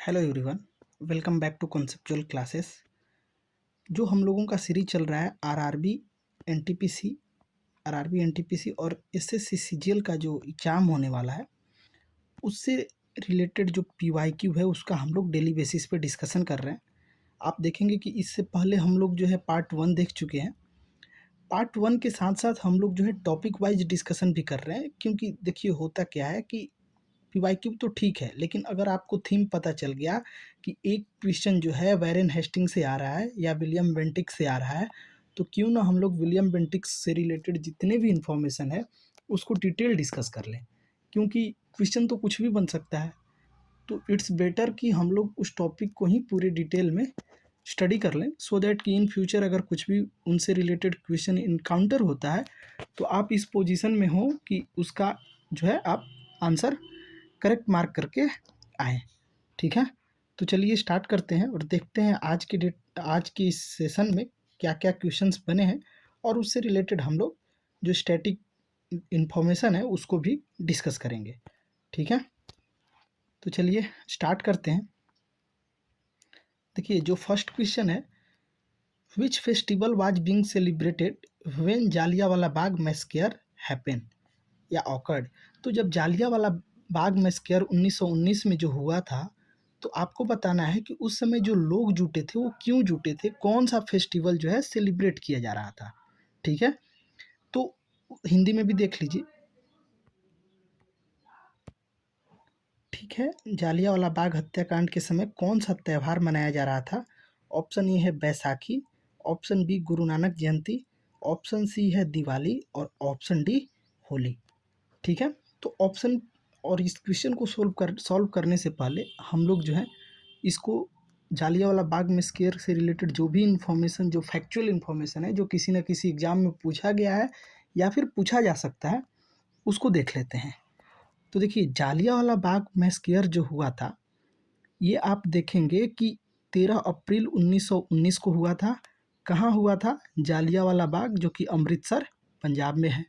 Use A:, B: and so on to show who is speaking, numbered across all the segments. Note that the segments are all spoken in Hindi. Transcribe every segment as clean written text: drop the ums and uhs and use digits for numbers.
A: Hello everyone, welcome back to conceptual classes. जो हम लोगों का सीरीज चल रहा है एनटीपीसी आरआरबी एनटीपीसी और एसएससी सीजीएल का जो एग्ज़ाम होने वाला है उससे रिलेटेड जो पीवाईक्यू है उसका हम लोग डेली बेसिस पे डिस्कशन कर रहे हैं। आप देखेंगे कि इससे पहले हम लोग जो है पार्ट 1 देख चुके हैं। पार्ट 1 के साथ साथ हम लोग जो है टॉपिक वाइज डिस्कशन भी कर रहे हैं, क्योंकि देखिए होता क्या है कि पीवाईक्यू तो ठीक है, लेकिन अगर आपको थीम पता चल गया कि एक क्वेश्चन जो है वैरेन हेस्टिंग से आ रहा है या विलियम बेंटिक से आ रहा है, तो क्यों ना हम लोग विलियम बेंटिक से रिलेटेड जितने भी इंफॉर्मेशन है उसको डिटेल डिस्कस कर लें, क्योंकि क्वेश्चन तो कुछ भी बन सकता है। तो इट्स बेटर कि हम लोग उस टॉपिक को ही पूरे डिटेल में स्टडी कर लें, सो दैट कि इन फ्यूचर अगर कुछ भी उनसे रिलेटेड क्वेश्चन इनकाउंटर होता है तो आप इस पोजीशन में हो कि उसका जो है आप आंसर करेक्ट मार्क करके आए। ठीक है, तो चलिए स्टार्ट करते हैं और देखते हैं आज के इस सेशन में क्या क्या क्वेश्चंस बने हैं, और उससे रिलेटेड हम लोग जो स्टैटिक इन्फॉर्मेशन है उसको भी डिस्कस करेंगे। ठीक है, तो चलिए स्टार्ट करते हैं। देखिए जो फर्स्ट क्वेश्चन है, which festival was being celebrated when Jallianwala Bagh massacre happen या ऑकर्ड। तो जब जालियांवाला बाग मैसेकर 1919 में जो हुआ था, तो आपको बताना है कि उस समय जो लोग जुटे थे वो क्यों जुटे थे, कौन सा फेस्टिवल जो है सेलिब्रेट किया जा रहा था। ठीक है, तो हिंदी में भी देख लीजिए। ठीक है, जालियांवाला बाग हत्याकांड के समय कौन सा त्यौहार मनाया जा रहा था। ऑप्शन ए है बैसाखी, ऑप्शन बी गुरु नानक जयंती, ऑप्शन सी है दिवाली और ऑप्शन डी होली। ठीक है, तो ऑप्शन और इस क्वेश्चन को सॉल्व करने से पहले हम लोग जो है इसको जालियांवाला बाग मैसेकर से रिलेटेड जो भी इंफॉर्मेशन, जो फैक्चुअल इंफॉर्मेशन है, जो किसी न किसी एग्जाम में पूछा गया है या फिर पूछा जा सकता है, उसको देख लेते हैं। तो देखिए जालियांवाला बाग मैसेकर जो हुआ था, ये आप देखेंगे कि 13 अप्रैल 1919 को हुआ था। कहाँ हुआ था? जालियांवाला बाग, जो कि अमृतसर पंजाब में है।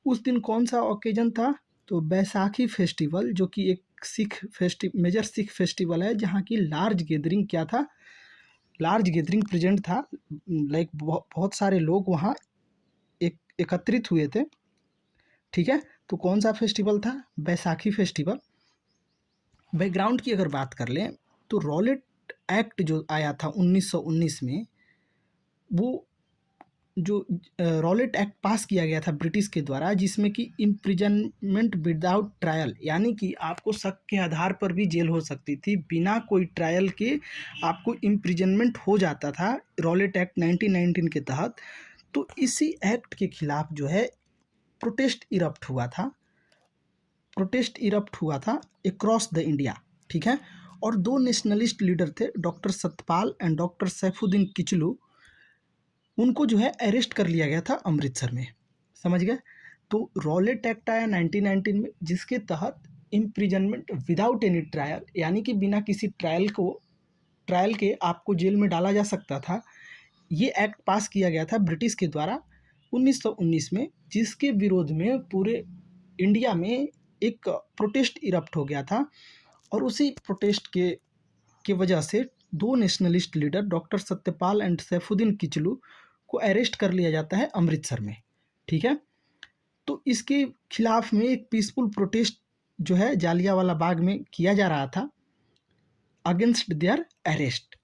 A: उस दिन कौन सा ओकेजन था? तो बैसाखी फेस्टिवल, जो कि एक मेजर सिख फेस्टिवल है, जहाँ की लार्ज गैदरिंग क्या था, लार्ज गैदरिंग प्रेजेंट था। लाइक बहुत सारे लोग वहाँ एकत्रित हुए थे। ठीक है, तो कौन सा फेस्टिवल था? बैसाखी फेस्टिवल। बैकग्राउंड की अगर बात कर लें तो रॉलेट एक्ट जो आया था 1919 में, वो जो रॉलेट एक्ट पास किया गया था ब्रिटिश के द्वारा, जिसमें कि इम्प्रिजनमेंट विदाउट ट्रायल, यानी कि आपको शक के आधार पर भी जेल हो सकती थी, बिना कोई ट्रायल के आपको इम्प्रिजनमेंट हो जाता था रॉलेट एक्ट 1919 के तहत। तो इसी एक्ट के खिलाफ जो है प्रोटेस्ट इरप्ट हुआ था अक्रॉस द इंडिया। ठीक है, और दो नेशनलिस्ट लीडर थे, doctor Satpal and doctor Saifuddin Kitchlew, उनको जो है अरेस्ट कर लिया गया था अमृतसर में। समझ गए? तो रॉलेट एक्ट आया 1919 में, जिसके तहत इम्प्रिजनमेंट विदाउट एनी ट्रायल, यानी कि बिना किसी ट्रायल के आपको जेल में डाला जा सकता था। ये एक्ट पास किया गया था ब्रिटिश के द्वारा 1919 में, जिसके विरोध में पूरे इंडिया में एक प्रोटेस्ट इरप्ट हो गया था। और उसी प्रोटेस्ट के वजह से दो nationalist leader doctor Satyapal and Saifuddin Kitchlew को अरेस्ट कर लिया जाता है अमृतसर में। ठीक है, तो इसके खिलाफ में एक पीसफुल प्रोटेस्ट जो है जालियांवाला बाग में किया जा रहा था अगेंस्ट देयर अरेस्ट।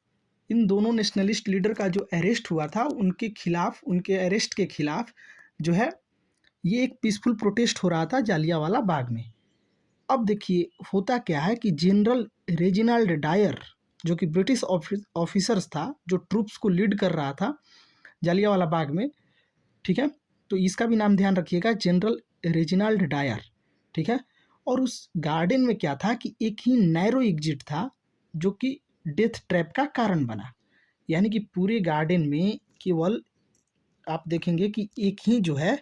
A: इन दोनों नेशनलिस्ट लीडर का जो अरेस्ट हुआ था, उनके अरेस्ट के खिलाफ जो है ये एक पीसफुल प्रोटेस्ट हो रहा था जालियांवाला बाग में। अब देखिए होता क्या है कि जनरल रेजिनाल्ड डायर, जो कि ब्रिटिश ऑफिसर्स था, जो ट्रूप्स को लीड कर रहा था जालियांवाला बाग में। ठीक है, तो इसका भी नाम ध्यान रखिएगा, जनरल रेजिनाल्ड डायर। ठीक है, और उस गार्डन में क्या था कि एक ही नैरो एग्जिट था, जो कि डेथ ट्रैप का कारण बना। यानी कि पूरे गार्डन में केवल आप देखेंगे कि एक ही जो है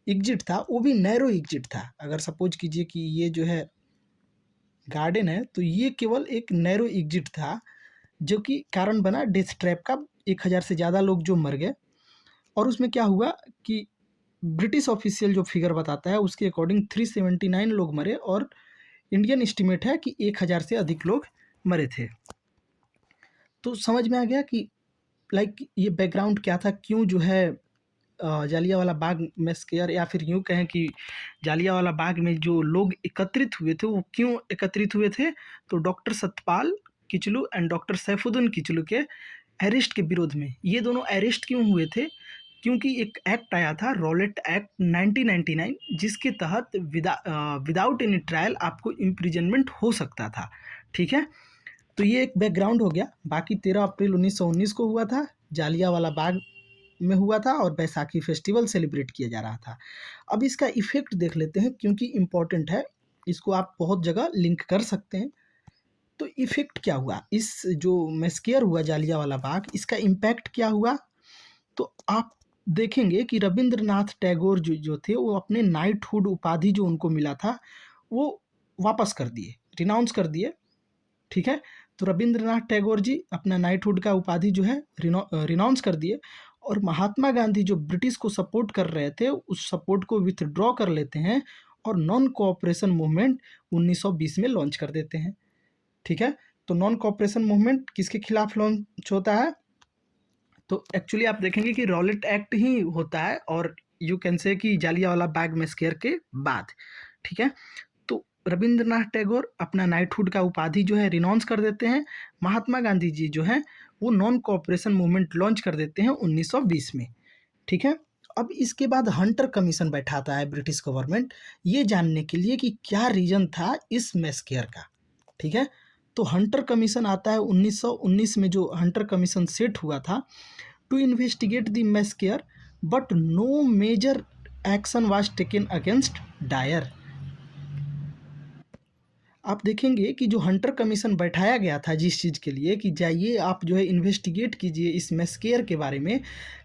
A: एग्जिट था, वो भी नैरो एग्जिट था। अगर सपोज कीजिए कि ये जो है गार्डन है, तो ये केवल एक नैरो एग्जिट था, जो कि कारण बना डेथ ट्रैप का। 1000 से ज़्यादा लोग जो मर गए। और उसमें क्या हुआ कि ब्रिटिश ऑफिशियल जो फिगर बताता है उसके अकॉर्डिंग 379 लोग मरे, और इंडियन एस्टिमेट है कि 1000 से अधिक लोग मरे थे। तो समझ में आ गया कि ये बैकग्राउंड क्या था, क्यों जो है जालियांवाला बाग मैस्केयर, या फिर यूँ कहें कि जालियांवाला बाग में जो लोग एकत्रित हुए थे, वो क्यों एकत्रित हुए थे? तो doctor Satpal Kitchlew and doctor Saifuddin Kitchlew के अरेस्ट के विरोध में। ये दोनों अरेस्ट क्यों हुए थे? क्योंकि एक एक्ट आया था, रॉलेट एक्ट 1999, जिसके तहत विदाउट एनी ट्रायल आपको इम्प्रिजनमेंट हो सकता था। ठीक है, तो ये एक बैकग्राउंड हो गया। बाकी 13 अप्रैल 1919 को हुआ था, जालियांवाला बाग में हुआ था, और बैसाखी फेस्टिवल सेलिब्रेट किया जा रहा था। अब इसका इफेक्ट देख लेते हैं, क्योंकि इम्पोर्टेंट है, इसको आप बहुत जगह लिंक कर सकते हैं। तो इफेक्ट क्या हुआ, इस जो मैस्केयर हुआ जालियांवाला बाग, इसका इम्पैक्ट क्या हुआ? तो आप देखेंगे कि रविंद्रनाथ टैगोर जो थे, वो अपने नाइटहुड उपाधि जो उनको मिला था, वो वापस कर दिए, रिनाउंस कर दिए। ठीक है, तो रविंद्रनाथ टैगोर जी अपना नाइटहुड का उपाधि जो है रिनाउंस कर दिए, और महात्मा गांधी जो ब्रिटिश को सपोर्ट कर रहे थे, उस सपोर्ट को विथड्रॉ कर लेते हैं, और नॉन कोऑपरेशन मूवमेंट 1920 में लॉन्च कर देते हैं। ठीक है, तो नॉन कोऑपरेशन मूवमेंट किसके खिलाफ लॉन्च होता है? तो एक्चुअली आप देखेंगे कि रॉलेट एक्ट ही होता है, और यू कैन से कि जालियांवाला बाग मैस्केयर के बाद। ठीक है, तो रविंद्रनाथ टैगोर अपना नाइटहुड का उपाधि जो है रिनाउंस कर देते हैं। महात्मा गांधी जी जो है वो नॉन कोऑपरेशन मूवमेंट लॉन्च कर देते हैं 1920 में। ठीक है, अब इसके बाद हंटर कमीशन बैठाता है ब्रिटिश गवर्नमेंट, ये जानने के लिए कि क्या रीजन था इस मैस्केयर का। ठीक है, तो हंटर कमीशन आता है 1919 में, जो हंटर कमीशन सेट हुआ था to investigate the massacre, but no major action was taken against Dyer. आप देखेंगे कि जो हंटर कमीशन बैठाया गया था जिस चीज़ के लिए, कि जाइए आप जो है इन्वेस्टिगेट कीजिए इस मैस्केयर के बारे में,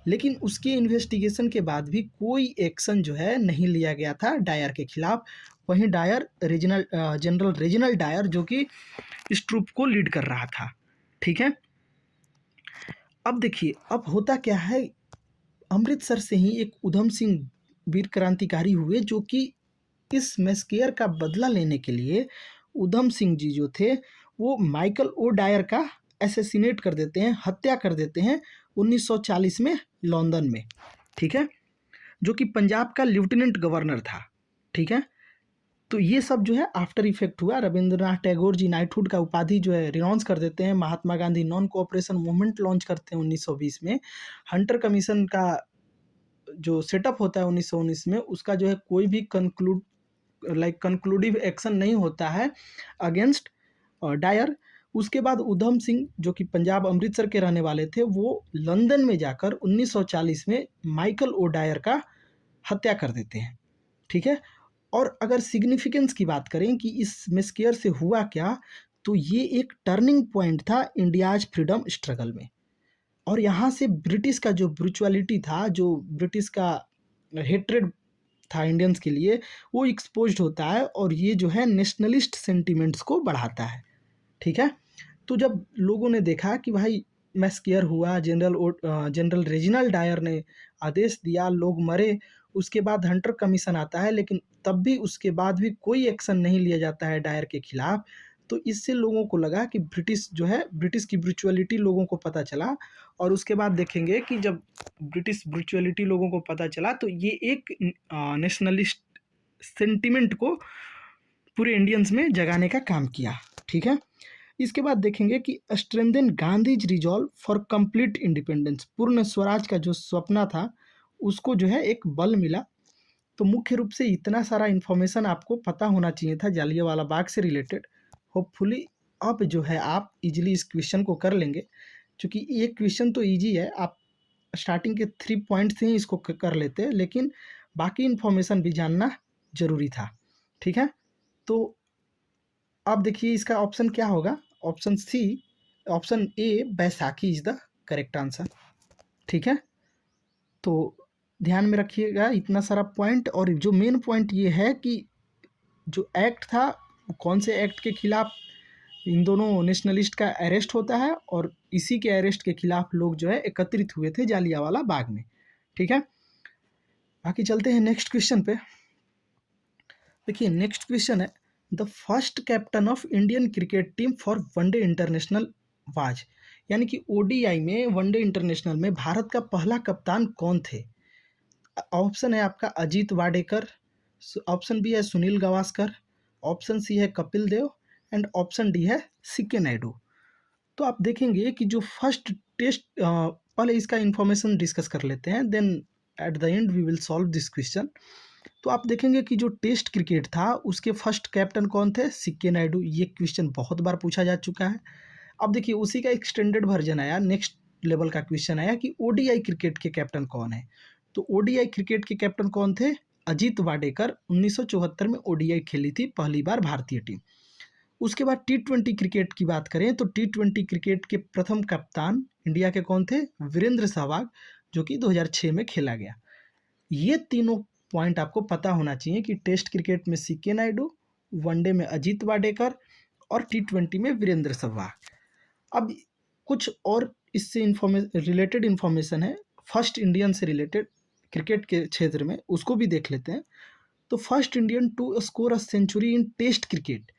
A: लेकिन उसके इन्वेस्टिगेशन के बाद भी कोई एक्शन जो है नहीं लिया गया था डायर के खिलाफ। वहीं डायर जनरल रेजिनल डायर, जो कि इस ट्रूप को लीड कर रहा था। ठीक है, अब देखिए अब होता क्या है, अमृतसर से ही एक उधम सिंह वीर क्रांतिकारी हुए, जो कि इस मैस्केयर का बदला लेने के लिए उधम सिंह जी जो थे, वो माइकल ओ डायर का असैसिनेट कर देते हैं, हत्या कर देते हैं 1940 में लंदन में। ठीक है, जो कि पंजाब का लेफ्टिनेंट गवर्नर था। ठीक है, तो ये सब जो है आफ्टर इफेक्ट हुआ। रविंद्रनाथ टैगोर जी नाइटहुड का उपाधि जो है रिनाउंस कर देते हैं। Mahatma Gandhi non cooperation movement launch करते हैं 1920 में। हंटर कमीशन का जो सेटअप होता है 1919 में, उसका जो है कोई भी कंक्लूडिव एक्शन नहीं होता है अगेंस्ट डायर। उसके बाद उधम सिंह, जो कि पंजाब अमृतसर के रहने वाले थे, वो लंदन में जाकर 1940 में माइकल ओ डायर का हत्या कर देते हैं। ठीक है, और अगर सिग्निफिकेंस की बात करें कि इस मैस्केयर से हुआ क्या, तो ये एक टर्निंग पॉइंट था इंडियाज फ्रीडम स्ट्रगल में। और यहाँ से ब्रिटिश का जो ब्रुचुअलिटी था, जो ब्रिटिश का हेट्रेड था इंडियंस के लिए, वो एक्सपोज्ड होता है, और ये जो है नेशनलिस्ट सेंटिमेंट्स को बढ़ाता है। ठीक है, तो जब लोगों ने देखा कि भाई मैस्केयर हुआ, जनरल रेजिनल डायर ने आदेश दिया, लोग मरे, उसके बाद हंटर कमीशन आता है, लेकिन तब भी उसके बाद भी कोई एक्शन नहीं लिया जाता है डायर के खिलाफ। तो इससे लोगों को लगा कि ब्रिटिश जो है, ब्रिटिश की ब्रुचुअलिटी लोगों को पता चला। और उसके बाद देखेंगे कि जब ब्रिटिश ब्रुचुअलिटी लोगों को पता चला, तो ये एक नेशनलिस्ट सेंटिमेंट को पूरे इंडियंस में जगाने का काम किया। ठीक है, इसके बाद देखेंगे कि strengthen Gandhi's resolve for complete independence, पूर्ण स्वराज का जो सपना था, उसको जो है एक बल मिला। तो मुख्य रूप से इतना सारा इन्फॉर्मेशन आपको पता होना चाहिए था जालियांवाला बाग से रिलेटेड। होपफुली अब जो है आप इजीली इस क्वेश्चन को कर लेंगे, क्योंकि ये क्वेश्चन तो इजी है, आप स्टार्टिंग के 3 पॉइंट से ही इसको कर लेते हैं, लेकिन बाकी इन्फॉर्मेशन भी जानना ज़रूरी था। ठीक है, तो अब देखिए इसका ऑप्शन क्या होगा। Option C, option A Baisakhi is the correct answer. ठीक है, तो ध्यान में रखिएगा इतना सारा पॉइंट। और जो मेन पॉइंट ये है कि जो एक्ट था, कौन से एक्ट के खिलाफ इन दोनों नेशनलिस्ट का अरेस्ट होता है, और इसी के अरेस्ट के खिलाफ लोग जो है एकत्रित हुए थे जालियांवाला बाग में। ठीक है, बाकी चलते हैं नेक्स्ट क्वेश्चन पे। देखिए नेक्स्ट क्वेश्चन है, the first captain of Indian cricket team for one day international was, यानी कि ओडीआई में वनडे इंटरनेशनल में भारत का पहला कप्तान कौन थे? ऑप्शन है आपका अजीत वाडेकर, ऑप्शन बी है सुनील गावस्कर, ऑप्शन सी है Kapil Dev and option D है सीके नायडू। तो आप देखेंगे कि जो फर्स्ट टेस्ट, पहले इसका इंफॉर्मेशन डिस्कस कर लेते हैं, then at the end we will solve this question. तो आप देखेंगे कि जो टेस्ट क्रिकेट था उसके फर्स्ट कैप्टन कौन थे? सीके नायडू। ये क्वेश्चन बहुत बार पूछा जा चुका है। अब देखिए उसी का एक्सटेंडेड वर्जन आया, नेक्स्ट लेवल का क्वेश्चन आया कि ओडीआई क्रिकेट के कैप्टन कौन है। तो ओडीआई क्रिकेट के कैप्टन कौन थे? अजीत वाडेकर। 1974 में ओडीआई खेली थी पहली बार भारतीय टीम। उसके बाद टी20 क्रिकेट की बात करें तो टी20 क्रिकेट के प्रथम कप्तान इंडिया के कौन थे? वीरेंद्र सहवाग, जो कि 2006 में खेला गया। ये तीनों पॉइंट आपको पता होना चाहिए कि टेस्ट क्रिकेट में सीके नायडू, वनडे में अजीत वाडेकर और टी20 में वीरेंद्र सहवाग। अब कुछ और इससे रिलेटेड इन्फॉर्मेशन है, फर्स्ट इंडियन से रिलेटेड क्रिकेट के क्षेत्र में, उसको भी देख लेते हैं। तो first Indian to score a century in test cricket,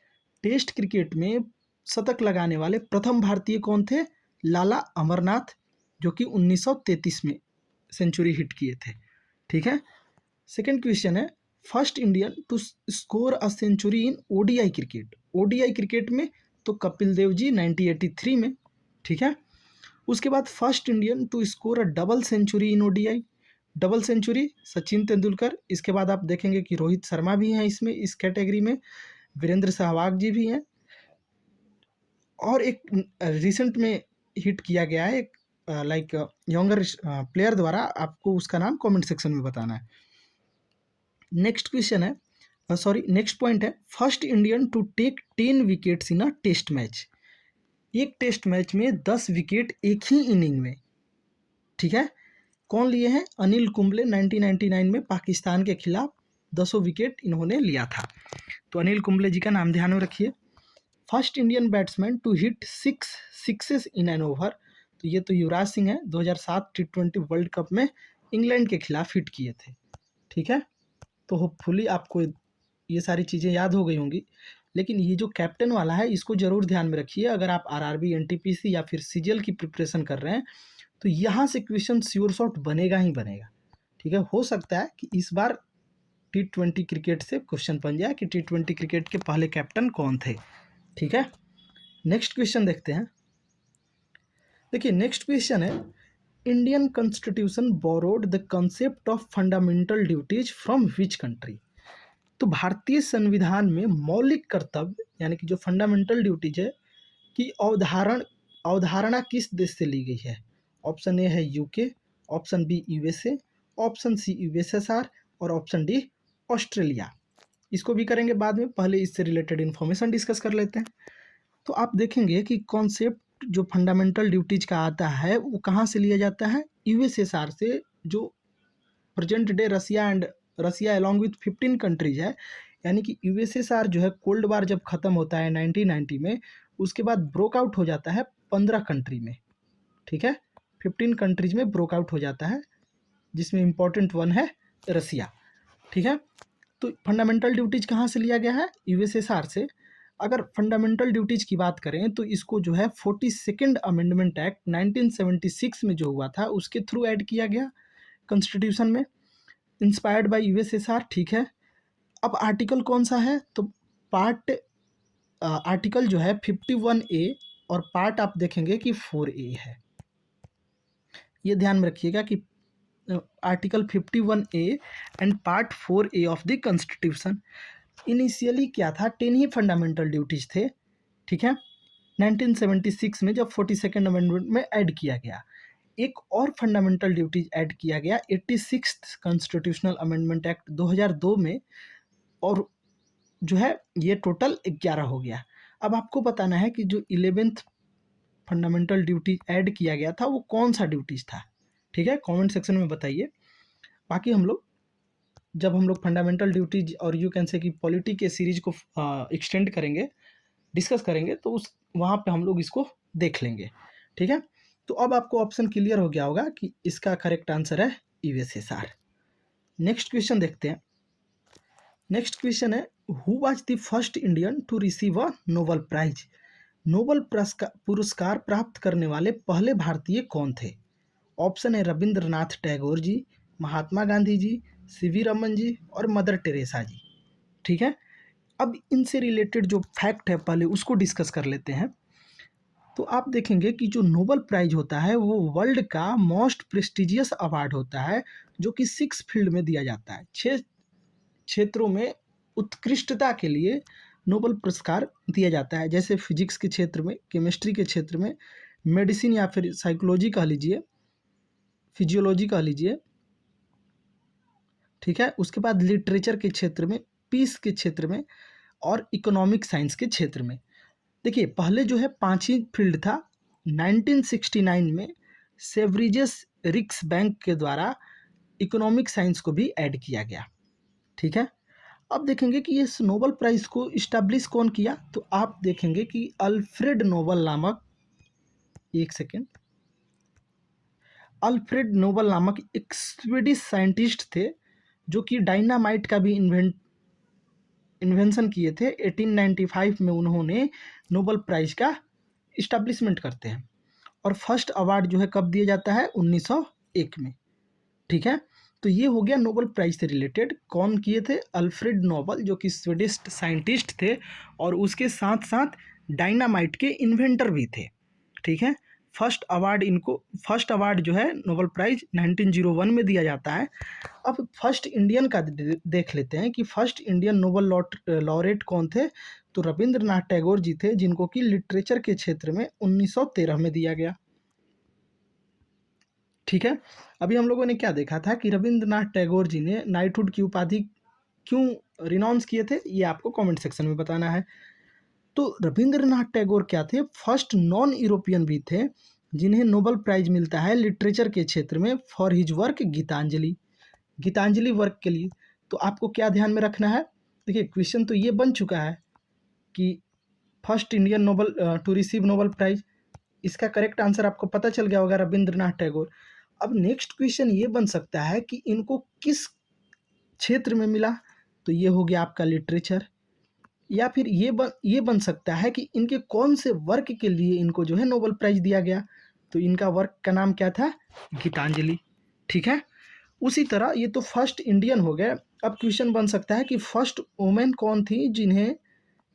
A: test cricket में शतक लगाने वाले प्रथम भारतीय कौन थे? लाला अमरनाथ, जो कि 1933 में सेंचुरी हिट किए थे। ठीक है। सेकंड क्वेश्चन है first Indian to score a century in ODI cricket, ODI cricket में तो कपिल देव जी 1983 में। ठीक है। उसके बाद first Indian to score a double century in ODI, double century Sachin Tendulkar. इसके बाद आप देखेंगे कि रोहित शर्मा भी हैं इसमें, इस कैटेगरी में वीरेंद्र सहवाग जी भी हैं, और एक रिसेंट में हिट किया गया है एक लाइक यंगर प्लेयर द्वारा, आपको उसका नाम कमेंट सेक्शन में बताना है। नेक्स्ट क्वेश्चन है, नेक्स्ट पॉइंट है first Indian to take 10 wickets in a test match, एक टेस्ट मैच में 10 विकेट एक ही इनिंग में। ठीक है। कौन लिए हैं? अनिल कुंबले, 1999 में पाकिस्तान के खिलाफ 10 विकेट इन्होंने लिया था। तो अनिल कुंबले जी का नाम ध्यान में रखिए। First Indian batsman to hit 6 sixes in an over, तो ये तो युवराज सिंह है, 2007 टी20 वर्ल्ड कप में इंग्लैंड के खिलाफ हिट किए थे। ठीक है। तो होपफुली आपको ये सारी चीज़ें याद हो गई होंगी, लेकिन ये जो कैप्टन वाला है इसको ज़रूर ध्यान में रखिए। अगर आप आरआरबी, एनटीपीसी या फिर सीजीएल की प्रिपरेशन कर रहे हैं तो यहाँ से क्वेश्चन श्योर शॉट बनेगा ही बनेगा। ठीक है। हो सकता है कि इस बार टी20 क्रिकेट से क्वेश्चन बन जाए कि टी20 क्रिकेट के पहले कैप्टन कौन थे। ठीक है। नेक्स्ट क्वेश्चन देखते हैं। देखिए नेक्स्ट क्वेश्चन है Indian constitution borrowed the concept of fundamental duties from which country. तो भारतीय संविधान में मौलिक कर्तव्य यानी कि जो फंडामेंटल ड्यूटीज है कि अवधारणा किस देश से ली गई है? ऑप्शन ए है UK, option B USA, option C USSR और ऑप्शन डी ऑस्ट्रेलिया। इसको भी करेंगे बाद में, पहले इससे रिलेटेड इन्फॉर्मेशन डिस्कस कर लेते हैं। तो आप देखेंगे कि कॉन्सेप्ट जो फंडामेंटल ड्यूटीज का आता है वो कहाँ से लिया जाता है? यूएसएसआर से, जो present day Russia along with 15 countries है। यानी कि यूएसएसआर जो है कोल्ड वार जब खत्म होता है 1990 में, उसके बाद ब्रोकआउट हो जाता है 15 कंट्री में। ठीक है। 15 कंट्रीज में ब्रोकआउट हो जाता है, जिसमें इंपॉर्टेंट वन है रसिया। ठीक है। तो फंडामेंटल ड्यूटीज कहाँ से लिया गया है? यूएसएसआर से। अगर फंडामेंटल ड्यूटीज की बात करें तो इसको जो है 42nd अमेंडमेंट एक्ट 1976 में जो हुआ था उसके थ्रू ऐड किया गया कॉन्स्टिट्यूशन में, इंस्पायर्ड बाय यूएसएसआर। ठीक है। अब आर्टिकल कौन सा है? तो आर्टिकल जो है 51A और पार्ट आप देखेंगे कि 4A है। ये ध्यान में रखिएगा कि article 51A and part 4A of the constitution. Initially क्या था? 10 ही फंडामेंटल ड्यूटीज थे। ठीक है। 1976 में जब 42nd अमेंडमेंट में ऐड किया गया, एक और फंडामेंटल ड्यूटीज ऐड किया गया 86th कॉन्स्टिट्यूशनल अमेंडमेंट एक्ट 2002 में, और जो है ये टोटल 11 हो गया। अब आपको बताना है कि जो 11th फंडामेंटल ड्यूटी ऐड किया गया था वो कौन सा ड्यूटीज था। ठीक है। कमेंट सेक्शन में बताइए। बाकी जब हम लोग फंडामेंटल ड्यूटीज और यू कैन से कि पॉलिटी के सीरीज को एक्सटेंड करेंगे, डिस्कस करेंगे, तो उस वहाँ पे हम लोग इसको देख लेंगे। ठीक है। तो अब आपको ऑप्शन क्लियर हो गया होगा कि इसका करेक्ट आंसर है यूएसएसआर। नेक्स्ट क्वेश्चन देखते हैं। नेक्स्ट क्वेश्चन है who was the first Indian to receive a Nobel prize? Nobel पुरस्कार प्राप्त करने वाले पहले भारतीय कौन थे? ऑप्शन है रविंद्रनाथ टैगोर जी, महात्मा गांधी जी, सीवी रमन जी और मदर टेरेसा जी। ठीक है, अब इनसे रिलेटेड जो फैक्ट है पहले उसको डिस्कस कर लेते हैं। तो आप देखेंगे कि जो नोबेल प्राइज होता है वो वर्ल्ड का मोस्ट प्रेस्टिजियस अवार्ड होता है, जो कि 6 फील्ड में दिया जाता है। 6 क्षेत्रों में उत्कृष्टता के लिए नोबेल पुरस्कार दिया जाता है, जैसे फिजिक्स के क्षेत्र में, केमिस्ट्री के क्षेत्र में, मेडिसिन या फिर साइकोलॉजी कह लीजिए, फिजियोलॉजी कह लीजिए। ठीक है, उसके बाद लिटरेचर के क्षेत्र में, पीस के क्षेत्र में और इकोनॉमिक साइंस के क्षेत्र में। देखिए पहले जो है 5 ही फील्ड था। 1969 में सेवरिजेस रिक्स बैंक के द्वारा इकोनॉमिक साइंस को भी ऐड किया गया। ठीक है, अब देखेंगे कि इस नोबेल प्राइज को इस्टेब्लिश कौन किया, तो आप देखेंगे कि अल्फ्रेड नोबेल नामक, एक सेकेंड, अल्फ्रेड नोबेल नामक एक स्वीडिश साइंटिस्ट थे, जो कि डायनामाइट का भी इन्वेंशन किए थे। 1895 में उन्होंने नोबेल प्राइज का इस्टेब्लिशमेंट करते हैं, और फर्स्ट अवार्ड जो है कब दिया जाता है? 1901 में। ठीक है, तो ये हो गया नोबेल प्राइज से रिलेटेड। कौन किए थे? अल्फ्रेड नोबेल, जो कि स्वीडिश साइंटिस्ट थे और उसके साथ साथ डायनामाइट के इन्वेंटर भी थे। ठीक है, फर्स्ट अवार्ड जो है नोबेल प्राइज 1901 में दिया जाता है। अब फर्स्ट इंडियन का देख लेते हैं कि फर्स्ट इंडियन नोबेल लॉरेट कौन थे। तो रविंद्रनाथ टैगोर जी थे, जिनको कि लिटरेचर के क्षेत्र में 1913 में दिया गया। ठीक है, अभी हम लोगों ने क्या देखा था कि रविंद्रनाथ टैगोर जी ने नाइटहुड की उपाधि क्यों रिनाउंस किए थे, ये आपको कमेंट सेक्शन में बताना है। तो रविंद्रनाथ टैगोर क्या थे? फर्स्ट नॉन यूरोपियन भी थे जिन्हें नोबेल प्राइज मिलता है लिटरेचर के क्षेत्र में for his work Gitanjali work के लिए। तो आपको क्या ध्यान में रखना है? देखिए क्वेश्चन तो ये बन चुका है कि first Indian Nobel to receive Nobel prize, इसका करेक्ट आंसर आपको पता चल गया होगा, रविंद्रनाथ टैगोर। अब नेक्स्ट क्वेश्चन ये बन सकता है कि इनको किस क्षेत्र में मिला, तो ये हो गया आपका लिटरेचर। या फिर ये बन सकता है कि इनके कौन से वर्क के लिए इनको जो है नोबेल प्राइज दिया गया, तो इनका वर्क का नाम क्या था? गीतांजलि। ठीक है, उसी तरह ये तो फर्स्ट इंडियन हो गए। अब क्वेश्चन बन सकता है कि फर्स्ट वुमेन कौन थी जिन्हें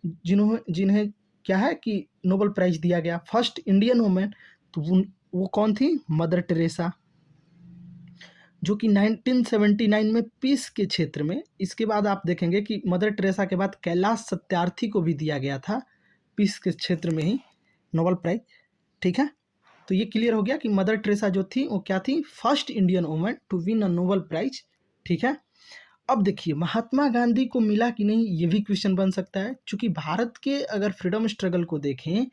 A: जिन्हें क्या है कि नोबेल प्राइज दिया गया, फर्स्ट इंडियन वुमेन। तो वो कौन थी? मदर टेरेसा, जो कि 1979 में पीस के क्षेत्र में। इसके बाद आप देखेंगे कि मदर टेरेसा के बाद कैलाश सत्यार्थी को भी दिया गया था पीस के क्षेत्र में ही नोबेल प्राइज। ठीक है, तो ये क्लियर हो गया कि मदर टेरेसा जो थी वो क्या थी? First Indian women to win a Nobel prize. ठीक है, अब देखिए महात्मा गांधी को मिला कि नहीं, ये भी क्वेश्चन बन सकता है, क्योंकि भारत के अगर फ्रीडम स्ट्रगल को देखें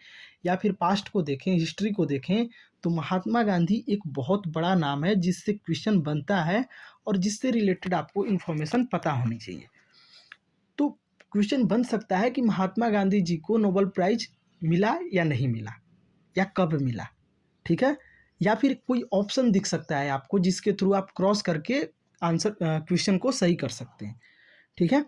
A: या फिर पास्ट को देखें, हिस्ट्री को देखें, तो महात्मा गांधी एक बहुत बड़ा नाम है जिससे क्वेश्चन बनता है और जिससे रिलेटेड आपको इन्फॉर्मेशन पता होनी चाहिए। तो क्वेश्चन बन सकता है कि महात्मा गांधी जी को नोबेल प्राइज मिला या नहीं मिला, या कब मिला। ठीक है, या फिर कोई ऑप्शन दिख सकता है आपको जिसके थ्रू आप क्रॉस करके आंसर क्वेश्चन को सही कर सकते हैं। ठीक है,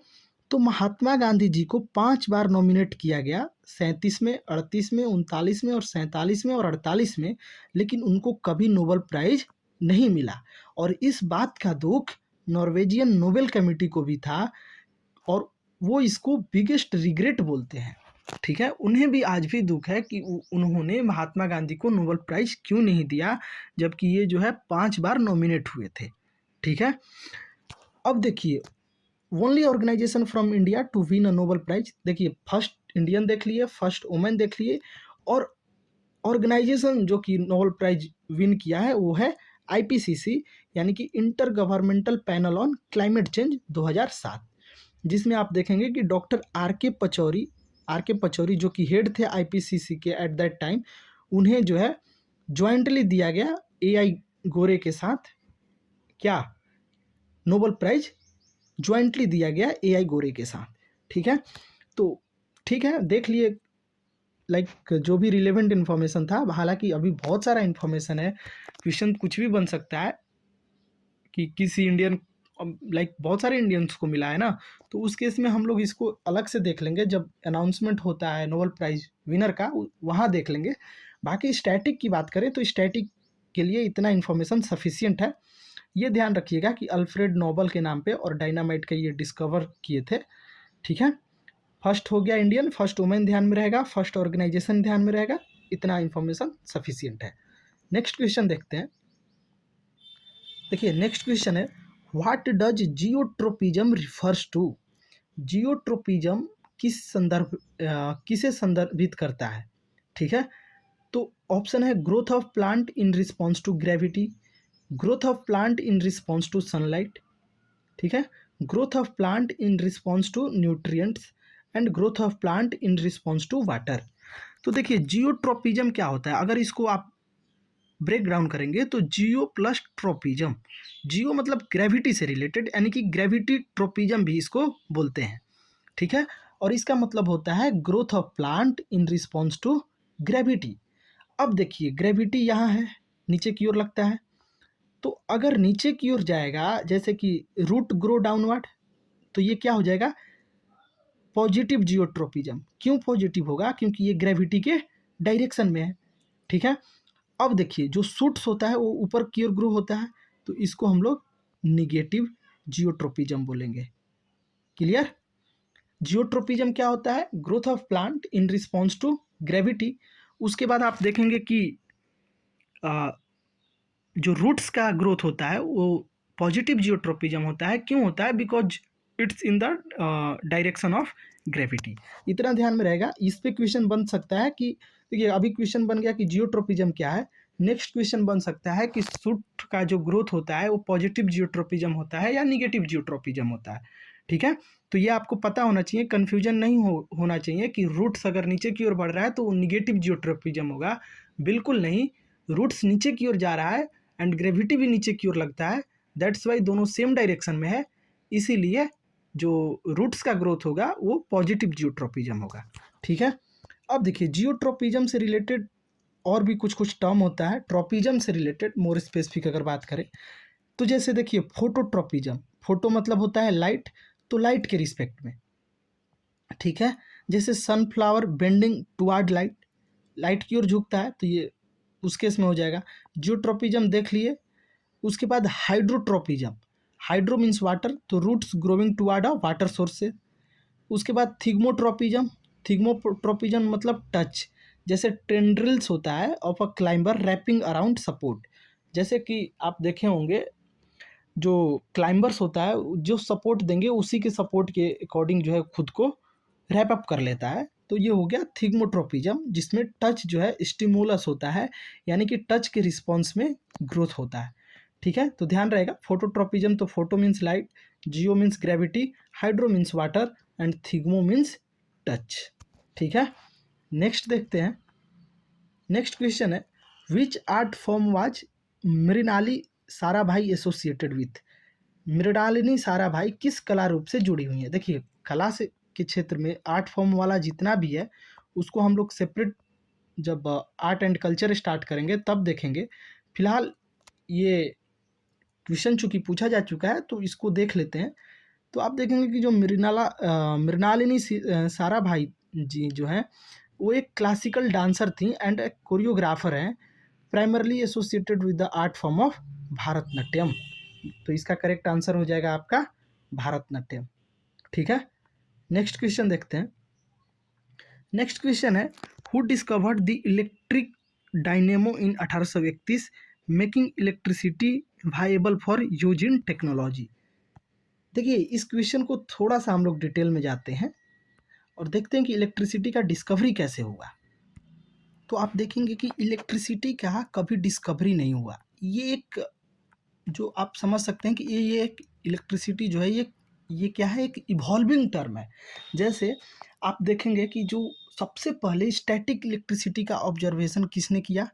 A: तो महात्मा गांधी जी को 5 बार नॉमिनेट किया गया, 37 में, 38 में, 39 में और 47 में और 48 में, लेकिन उनको कभी नोबेल प्राइज नहीं मिला। और इस बात का दुख नॉर्वेजियन नोबेल कमेटी को भी था, और वो इसको बिगेस्ट रिग्रेट बोलते हैं। ठीक है, उन्हें भी आज भी दुख है कि उन्होंने महात्मा गांधी को नोबेल प्राइज क्यों नहीं दिया, जबकि ये जो है 5 बार नॉमिनेट हुए थे। ठीक है, अब देखिए only organisation from India to win a Nobel prize. देखिए फर्स्ट इंडियन देख लिए, फर्स्ट वुमेन देख लिए, और ऑर्गेनाइजेशन जो कि नोबेल प्राइज विन किया है वो है आईपीसीसी, यानी कि inter governmental panel on climate change 2007, जिसमें आप देखेंगे कि डॉक्टर आर के पचौरी जो कि हेड थे आईपीसीसी के एट दैट टाइम, उन्हें जो है ज्वाइंटली दिया गया एआई गोरे के साथ, क्या नोबेल प्राइज ज्वाइंटली दिया गया एआई गोरे के साथ। ठीक है, तो ठीक है, देख लिए लाइक जो भी रिलेवेंट इन्फॉर्मेशन था। हालांकि अभी बहुत सारा इन्फॉर्मेशन है, क्वेश्चन कुछ भी बन सकता है कि किसी इंडियन लाइक बहुत सारे इंडियंस को मिला है ना, तो उस केस में हम लोग इसको अलग से देख लेंगे जब अनाउंसमेंट होता है नोबेल प्राइज विनर का, वहाँ देख लेंगे। बाकी स्टैटिक की बात करें तो स्टैटिक के लिए इतना इन्फॉर्मेशन सफिशियंट है। ये ध्यान रखिएगा कि अल्फ्रेड नोबल के नाम पे और डायनामाइट का ये डिस्कवर किए थे, ठीक है। फर्स्ट हो गया इंडियन, फर्स्ट वुमेन ध्यान में रहेगा, फर्स्ट ऑर्गेनाइजेशन ध्यान में रहेगा, इतना इन्फॉर्मेशन सफिशियंट है। नेक्स्ट क्वेश्चन देखते हैं। देखिए नेक्स्ट क्वेश्चन है, what does geotropism refers to. Geotropism किसे संदर्भित करता है, ठीक है। तो ऑप्शन है growth of plant in response to gravity, growth of plant in response to sunlight, ठीक है, growth of plant in response to nutrients and growth of plant in response to water. तो देखिए जियोट्रोपिज्म क्या होता है, अगर इसको आप ब्रेक डाउन करेंगे तो जियो प्लस ट्रोपिज्म, जियो मतलब ग्रेविटी से रिलेटेड, यानी कि ग्रेविटी ट्रोपिज्म भी इसको बोलते हैं, ठीक है। और इसका मतलब होता है growth of plant in response to gravity. अब देखिए ग्रेविटी यहाँ है, नीचे की ओर लगता है, तो अगर नीचे की ओर जाएगा जैसे कि रूट ग्रो डाउनवर्ड, तो ये क्या हो जाएगा, पॉजिटिव जियोट्रोपिज्म। क्यों पॉजिटिव होगा, क्योंकि ये ग्रेविटी के डायरेक्शन में है, ठीक है। अब देखिए जो शूट्स होता है वो ऊपर की ओर ग्रो होता है, तो इसको हम लोग निगेटिव जियोट्रोपिज्म बोलेंगे। क्लियर। जियोट्रोपिज्म क्या होता है, growth of plant in response to gravity. उसके बाद आप देखेंगे कि जो रूट्स का ग्रोथ होता है वो पॉजिटिव जियोट्रोपिज्म होता है। क्यों होता है, because it's in the direction of gravity. इतना ध्यान में रहेगा। इस पे क्वेश्चन बन सकता है कि देखिए अभी क्वेश्चन बन गया कि जियोट्रोपिज्म क्या है, नेक्स्ट क्वेश्चन बन सकता है कि शूट का जो ग्रोथ होता है वो पॉजिटिव जियोट्रोपिज्म होता है या निगेटिव जियोट्रोपिज्म होता है, ठीक है। तो ये आपको पता होना चाहिए, कन्फ्यूजन नहीं होना चाहिए कि रूट्स अगर नीचे की ओर बढ़ रहा है तो वो निगेटिव जियोट्रोपिज्म होगा, बिल्कुल नहीं। रूट्स नीचे की ओर जा रहा है एंड ग्रेविटी भी नीचे की ओर लगता है, दैट्स वाई दोनों सेम डायरेक्शन में है, इसीलिए जो रूट्स का ग्रोथ होगा वो पॉजिटिव जियोट्रोपिज्म होगा, ठीक है। अब देखिए जियोट्रोपिज्म से रिलेटेड और भी कुछ कुछ टर्म होता है, ट्रोपिज्म से रिलेटेड मोर स्पेसिफिक अगर बात करें तो जैसे देखिए फोटोट्रोपिज्म, फोटो मतलब होता है लाइट, तो लाइट के रिस्पेक्ट में, ठीक है। जैसे sunflower bending toward light, light की ओर झुकता है, तो ये उस केस में हो जाएगा। जियोट्रोपिज्म देख लिए। उसके बाद हाइड्रोट्रोपिज्म, हाइड्रो मीन्स वाटर, तो roots growing toward a water source से। उसके बाद थिग्मोट्रोपिज्म, थिग्मोट्रोपिज्म मतलब टच, जैसे टेंड्रिल्स होता है of a climber wrapping around support. जैसे कि आप देखे होंगे जो क्लाइंबर्स होता है जो सपोर्ट देंगे उसी के सपोर्ट के अकॉर्डिंग जो है खुद को रैप अप कर लेता है, तो ये हो गया थिग्मोट्रोपिज्म, जिसमें टच जो है स्टिमुलस होता है, यानी कि टच के रिस्पॉन्स में ग्रोथ होता है, ठीक है। तो ध्यान रहेगा फोटोट्रोपिज्म, तो photo means light, geo means gravity, hydro means water and thigmo means touch, ठीक है। नेक्स्ट देखते हैं। नेक्स्ट क्वेश्चन है, which art form was Mrinali Sarabhai associated with. Mrinalini Sarabhai किस कला रूप से जुड़ी हुई है। देखिए कला से के क्षेत्र में आर्ट फॉर्म वाला जितना भी है उसको हम लोग सेपरेट जब आर्ट एंड कल्चर स्टार्ट करेंगे तब देखेंगे। फिलहाल ये क्वेश्चन चूंकि पूछा जा चुका है तो इसको देख लेते हैं। तो आप देखेंगे कि जो मृणालिनी साराभाई जी जो हैं वो एक क्लासिकल डांसर थी एंड कोरियोग्राफर हैं, primarily associated with the art form of Bharatanatyam. तो इसका करेक्ट आंसर हो जाएगा आपका भारतनाट्यम, ठीक है। नेक्स्ट क्वेश्चन देखते हैं। नेक्स्ट क्वेश्चन है, who discovered the electric dynamo in 1831 making electricity viable for use in technology. देखिए इस क्वेश्चन को थोड़ा सा हम लोग डिटेल में जाते हैं और देखते हैं कि इलेक्ट्रिसिटी का डिस्कवरी कैसे हुआ। तो आप देखेंगे कि इलेक्ट्रिसिटी का कभी डिस्कवरी नहीं हुआ, ये एक जो आप समझ सकते हैं कि ये एक इलेक्ट्रिसिटी जो है ये क्या है, एक इवॉल्विंग टर्म है। जैसे आप देखेंगे कि जो सबसे पहले स्टैटिक इलेक्ट्रिसिटी का ऑब्जर्वेशन किसने किया,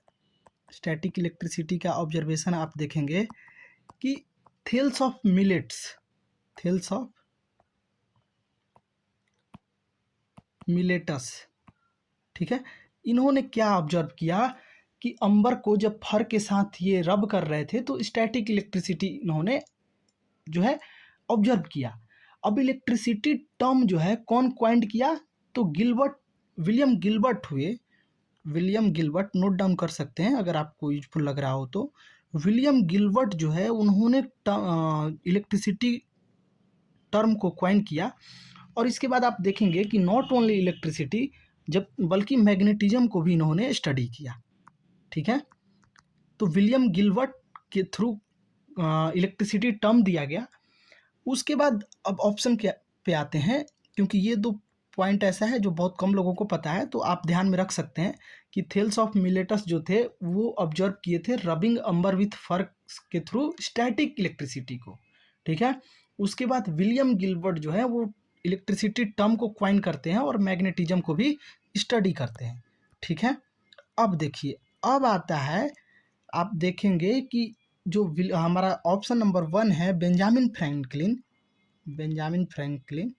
A: स्टैटिक इलेक्ट्रिसिटी का ऑब्जर्वेशन आप देखेंगे कि थेल्स ऑफ मिलेटस, ठीक है। इन्होंने क्या ऑब्जर्व किया कि अंबर को जब फर के साथ ये रब कर रहे थे तो स्टैटिक इलेक्ट्रिसिटी इन्होंने जो है ऑब्जर्व किया। अब इलेक्ट्रिसिटी टर्म जो है कौन क्वाइंट किया, तो विलियम गिलबर्ट हुए। विलियम गिलबर्ट नोट डाउन कर सकते हैं अगर आपको यूजफुल लग रहा हो तो। विलियम गिलबर्ट जो है उन्होंने इलेक्ट्रिसिटी टर्म को क्वाइन किया। और इसके बाद आप देखेंगे कि नॉट ओनली इलेक्ट्रिसिटी, जब बल्कि मैग्नेटिज्म को भी इन्होंने स्टडी किया। ठीक है, तो विलियम गिलबर्ट के थ्रू इलेक्ट्रिसिटी टर्म दिया गया। उसके बाद अब ऑप्शन के पे आते हैं, क्योंकि ये दो पॉइंट ऐसा है जो बहुत कम लोगों को पता है, तो आप ध्यान में रख सकते हैं कि थेल्स ऑफ मिलेटस जो थे वो ऑब्जर्व किए थे रबिंग अंबर विथ फर्क के थ्रू स्टैटिक इलेक्ट्रिसिटी को। ठीक है, उसके बाद विलियम गिलबर्ट जो है वो इलेक्ट्रिसिटी टर्म को क्वाइन करते हैं और मैग्नेटिज्म को भी स्टडी करते हैं। ठीक है, अब देखिए, अब आता है, आप देखेंगे कि जो हमारा ऑप्शन नंबर 1 है बेंजामिन फ्रैंकलिन। बेंजामिन फ्रैंकलिन,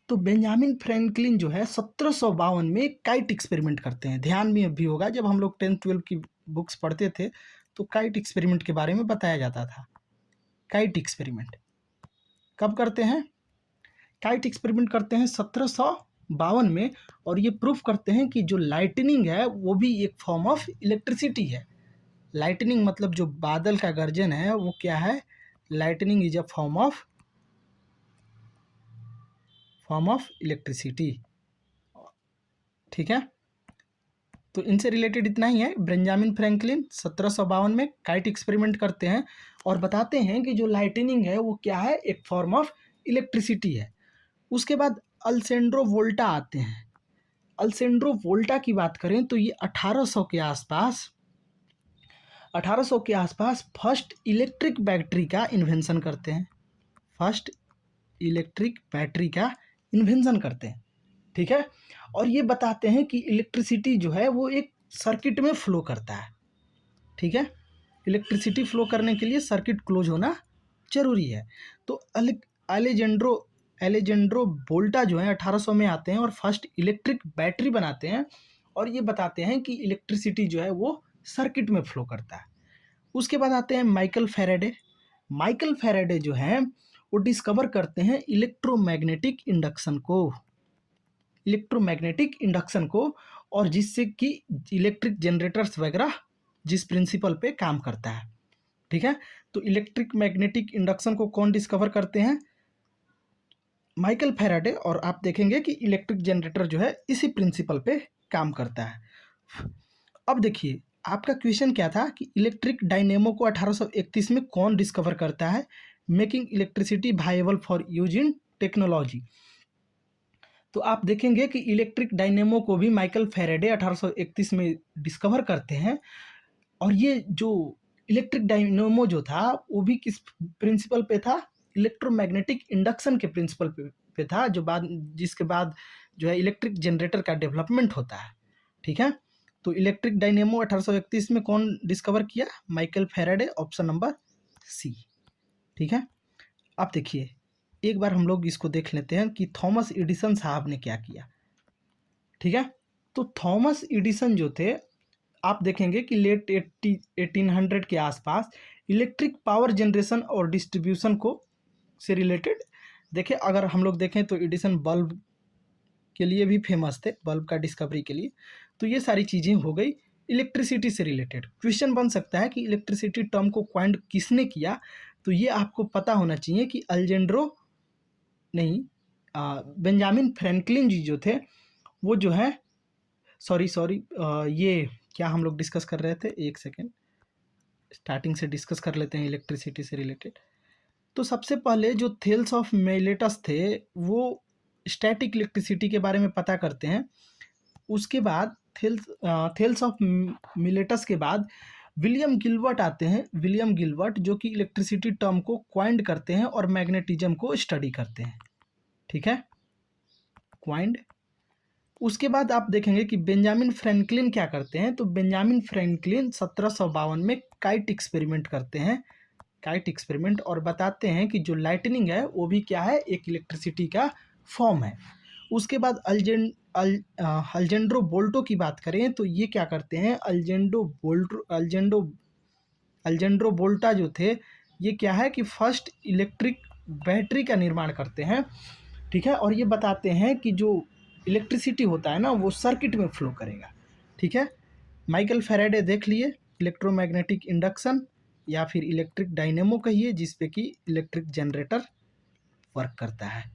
A: तो बेंजामिन फ्रैंकलिन जो है 1752 में काइट एक्सपेरिमेंट करते हैं। ध्यान में भी होगा जब हम लोग 10th-12th की बुक्स पढ़ते थे तो काइट एक्सपेरिमेंट के बारे में बताया जाता था। काइट एक्सपेरिमेंट कब करते हैं? काइट एक्सपेरिमेंट करते हैं 1752 में, और ये प्रूफ करते हैं कि जो लाइटनिंग है वो भी एक फॉर्म ऑफ इलेक्ट्रिसिटी है। लाइटनिंग मतलब जो बादल का गर्जन है वो क्या है? Lightning is a form of electricity. ठीक है, तो इनसे रिलेटेड इतना ही है। बेंजामिन फ्रैंकलिन 1752 में काइट एक्सपेरिमेंट करते हैं और बताते हैं कि जो लाइटनिंग है वो क्या है? एक फॉर्म ऑफ इलेक्ट्रिसिटी है। उसके बाद अल्सेंड्रो वोल्टा आते हैं। अल्सेंड्रो वोल्टा की बात करें तो ये 1800 के आसपास फर्स्ट इलेक्ट्रिक बैटरी का इन्वेंशन करते हैं। फर्स्ट इलेक्ट्रिक बैटरी का इन्वेंशन करते हैं। ठीक है, और ये बताते हैं कि इलेक्ट्रिसिटी जो है वो एक सर्किट में फ्लो करता है। ठीक है, इलेक्ट्रिसिटी फ्लो करने के लिए सर्किट क्लोज होना जरूरी है। तो एलेजेंड्रो वोल्टा जो है 1800 में आते हैं और फर्स्ट इलेक्ट्रिक बैटरी बनाते हैं, और ये बताते हैं कि इलेक्ट्रिसिटी जो है वो सर्किट में फ्लो करता है। उसके बाद आते हैं माइकल फैराडे। माइकल फैराडे जो है वो डिस्कवर करते हैं इलेक्ट्रोमैग्नेटिक इंडक्शन को, और जिससे कि इलेक्ट्रिक जनरेटर्स वगैरह जिस प्रिंसिपल पे काम करता है। ठीक है, तो इलेक्ट्रिक मैग्नेटिक इंडक्शन को कौन डिस्कवर करते हैं? Michael Faraday. और आप देखेंगे कि इलेक्ट्रिक जनरेटर जो है इसी प्रिंसिपल पे काम करता है। अब देखिए, आपका क्वेश्चन क्या था कि इलेक्ट्रिक डायनेमो को 1831 में कौन डिस्कवर करता है? Making electricity viable for use in technology. तो आप देखेंगे कि इलेक्ट्रिक डायनेमो को भी माइकल फैराडे 1831 में डिस्कवर करते हैं। और ये जो इलेक्ट्रिक डायनेमो जो था वो भी किस प्रिंसिपल पे था? इलेक्ट्रोमैग्नेटिक इंडक्शन के प्रिंसिपल पे था, जिसके बाद जो है इलेक्ट्रिक जनरेटर का डेवलपमेंट होता है। ठीक है, तो इलेक्ट्रिक डायनेमो 1831 में कौन डिस्कवर किया? Michael Faraday, option number C. ठीक है, अब देखिए, एक बार हम लोग इसको देख लेते हैं कि थॉमस एडिसन साहब ने क्या किया। ठीक है, तो थॉमस एडिसन जो थे, आप देखेंगे कि लेट 1800 के आसपास इलेक्ट्रिक पावर जनरेशन और डिस्ट्रीब्यूशन को से रिलेटेड, देखिए अगर हम लोग देखें तो एडिसन बल्ब के लिए भी फेमस थे, बल्ब का डिस्कवरी के लिए। तो ये सारी चीज़ें हो गई इलेक्ट्रिसिटी से रिलेटेड। क्वेश्चन बन सकता है कि इलेक्ट्रिसिटी टर्म को क्वाइंट किसने किया? तो ये आपको पता होना चाहिए कि बेंजामिन फ्रैंकलिन जी जो थे वो जो है, सॉरी, ये क्या हम लोग डिस्कस कर रहे थे? एक सेकेंड, स्टार्टिंग से डिस्कस कर लेते हैं इलेक्ट्रिसिटी से रिलेटेड। तो सबसे पहले जो थेल्स ऑफ मिलेटस थे वो स्टैटिक इलेक्ट्रिसिटी के बारे में पता करते हैं। उसके बाद थेल्स ऑफ मिलेटस के बाद विलियम गिलबर्ट आते हैं। विलियम गिलबर्ट जो कि इलेक्ट्रिसिटी टर्म को क्वाइंड करते हैं और मैग्नेटिज्म को स्टडी करते हैं। ठीक है, क्वाइंड। उसके बाद आप देखेंगे कि बेंजामिन फ्रैंकलिन क्या करते हैं? तो बेंजामिन फ्रैंकलिन 1752 में काइट एक्सपेरिमेंट करते हैं। काइट एक्सपेरिमेंट, और बताते हैं कि जो लाइटनिंग है वो भी क्या है? एक इलेक्ट्रिसिटी का फॉर्म है। उसके बाद अल्जेंड्रो बोल्टो की बात करें तो ये क्या करते हैं? अल्जेंड्रो बोल्टा जो थे ये क्या है कि फर्स्ट इलेक्ट्रिक बैटरी का निर्माण करते हैं, ठीक है। और ये बताते हैं कि जो इलेक्ट्रिसिटी होता है ना वो सर्किट में फ्लो करेगा, ठीक है। माइकल फैराडे देख लिए, इलेक्ट्रोमैग्नेटिक इंडक्शन या फिर इलेक्ट्रिक डायनेमो कहिए, जिस पे कि इलेक्ट्रिक जनरेटर वर्क करता है।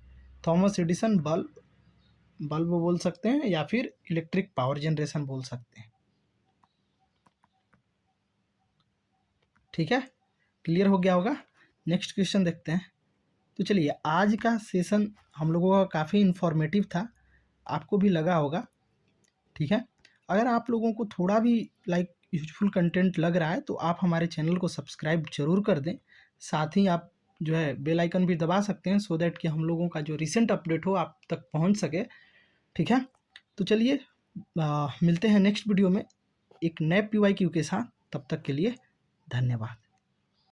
A: थॉमस एडिसन बल्ब बल्ब बोल सकते हैं या फिर इलेक्ट्रिक पावर जनरेशन बोल सकते हैं, ठीक है। क्लियर हो गया होगा। नेक्स्ट क्वेश्चन देखते हैं। तो चलिए, आज का सेशन हम लोगों का काफ़ी इन्फॉर्मेटिव था, आपको भी लगा होगा, ठीक है। अगर आप लोगों को थोड़ा भी लाइक यूजफुल कंटेंट लग रहा है तो आप हमारे चैनल को सब्सक्राइब जरूर कर दें। साथ ही आप जो है बेल आइकन भी दबा सकते हैं, सो दैट कि हम लोगों का जो रिसेंट अपडेट हो आप तक पहुंच सके, ठीक है। तो चलिए मिलते हैं नेक्स्ट वीडियो में एक नए PYQ के साथ। तब तक के लिए धन्यवाद।